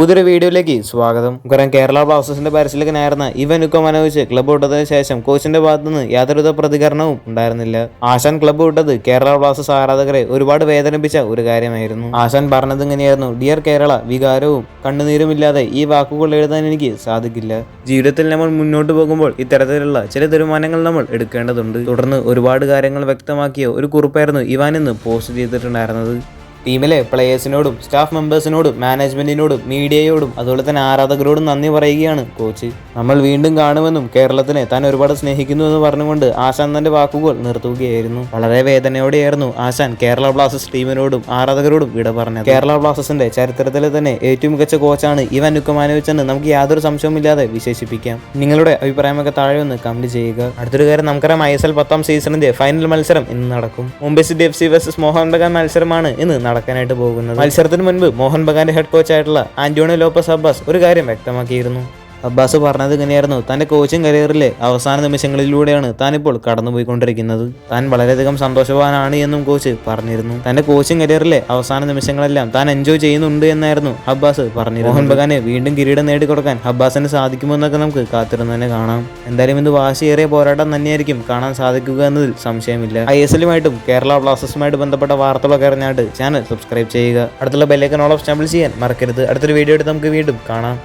പുതിയൊരു വീഡിയോയിലേക്ക് സ്വാഗതം. കേരള ബ്ലാസ്റ്റേഴ്സിന്റെ പരിശീലകനായിരുന്ന ഇവൻ യുക്കോമാനോവിച്ച് ക്ലബ്ബ് വിട്ടതിനു ശേഷം കോച്ചിന്റെ ഭാഗത്തുനിന്ന് യാതൊരുവിധ പ്രതികരണവും ഉണ്ടായിരുന്നില്ല. ആശാൻ ക്ലബ്ബ് വിട്ടത് കേരള ബ്ലാസ്റ്റേഴ്സ് ആരാധകരെ ഒരുപാട് വേദനിപ്പിച്ച ഒരു കാര്യമായിരുന്നു. ആശാൻ പറഞ്ഞത് ഇങ്ങനെയായിരുന്നു: ഡിയർ കേരള, വികാരവും കണ്ണുനീരുമില്ലാതെ ഈ വാക്കുകൾ എഴുതാൻ എനിക്ക് സാധിക്കില്ല. ജീവിതത്തിൽ നമ്മൾ മുന്നോട്ട് പോകുമ്പോൾ ഇത്തരത്തിലുള്ള ചില തീരുമാനങ്ങൾ നമ്മൾ എടുക്കേണ്ടതുണ്ട്. തുടർന്ന് ഒരുപാട് കാര്യങ്ങൾ വ്യക്തമാക്കിയ ഒരു കുറിപ്പായിരുന്നു ഇവാൻ ഇന്ന് പോസ്റ്റ് ചെയ്തിട്ടുണ്ടായിരുന്നത്. ടീമിലെ പ്ലേയേഴ്സിനോടും സ്റ്റാഫ് മെമ്പേഴ്സിനോടും മാനേജ്മെന്റിനോടും മീഡിയയോടും അതുപോലെ തന്നെ ആരാധകരോടും നന്ദി പറയുകയാണ് കോച്ച്. നമ്മൾ വീണ്ടും കാണുമെന്നും കേരളത്തിനെ താൻ ഒരുപാട് സ്നേഹിക്കുന്നുവെന്ന് പറഞ്ഞുകൊണ്ട് ആശാൻ തന്റെ വാക്കുകൾ നിർത്തുകയായിരുന്നു. വളരെ വേദനയോടെയായിരുന്നു ആശാൻ കേരള ബ്ലാസ്റ്റേഴ്സ് ടീമിനോടും ആരാധകരോടും വിട പറഞ്ഞത്. കേരള ബ്ലാസ്റ്റേഴ്സിന്റെ ചരിത്രത്തിലെ തന്നെ ഏറ്റവും മികച്ച കോച്ചാണ് ഇവൻ യുക്കോമാനോവിച്ച് എന്ന് നമുക്ക് യാതൊരു സംശയവുമില്ലാതെ വിശേഷിപ്പിക്കാം. നിങ്ങളുടെ അഭിപ്രായമൊക്കെ താഴെ ഒന്ന് കമന്റ് ചെയ്യുക. അടുത്തൊരു കാര്യം, നമുക്കറിയാം ISL 10ാം സീസണിന്റെ ഫൈനൽ മത്സരം ഇന്ന് നടക്കും. Mumbai city FC versus Mohan Bagan മത്സരമാണ് ഇന്ന് നടക്കാനായിട്ട് പോകുന്നത്. മത്സരത്തിന് മുൻപ് മോഹൻ ബഗാന്റെ ഹെഡ് കോച്ച് ആയിട്ടുള്ള ആന്റോണിയോ ലോപ്പസ് അബ്ബാസ് ഒരു കാര്യം വ്യക്തമാക്കിയിരുന്നു. അബ്ബാസ് പറഞ്ഞത് ഇങ്ങനെയായിരുന്നു: തന്റെ കോച്ചിങ് കരിയറിലെ അവസാന നിമിഷങ്ങളിലൂടെയാണ് താനിപ്പോൾ കടന്നുപോയിക്കൊണ്ടിരിക്കുന്നത്. താൻ വളരെയധികം സന്തോഷവാനാണ് എന്നും കോച്ച് പറഞ്ഞിരുന്നു. തന്റെ കോച്ചിങ് കരിയറിലെ അവസാന നിമിഷങ്ങളെല്ലാം താൻ എൻജോയ് ചെയ്യുന്നുണ്ട് എന്നായിരുന്നു അബ്ബാസ് പറഞ്ഞിരുന്നത്. മോഹൻ ബഗാനെ വീണ്ടും കിരീടം നേടിക്കൊടുക്കാൻ അബ്ബാസിന് സാധിക്കുമെന്നൊക്കെ നമുക്ക് കാത്തിരുന്ന് തന്നെ കാണാം. എന്തായാലും ഇത് വാശിയേറിയ പോരാട്ടം തന്നെയായിരിക്കും കാണാൻ സാധിക്കുക എന്നതിൽ സംശയമില്ല. ISLുമായിട്ടും കേരള ബ്ലാസ്റ്റേഴ്സുമായിട്ട് ബന്ധപ്പെട്ട വാർത്തകളൊക്കെ അറിഞ്ഞായിട്ട് ചാനൽ സബ്സ്ക്രൈബ് ചെയ്യുക. അടുത്തുള്ള ബെല്ലൈക്കൺ ഓൾ ഓഫ് സ്റ്റാമ്പിൾ ചെയ്യാൻ മറക്കരുത്. അടുത്തൊരു വീഡിയോ എടുത്ത് നമുക്ക് വീണ്ടും കാണാം.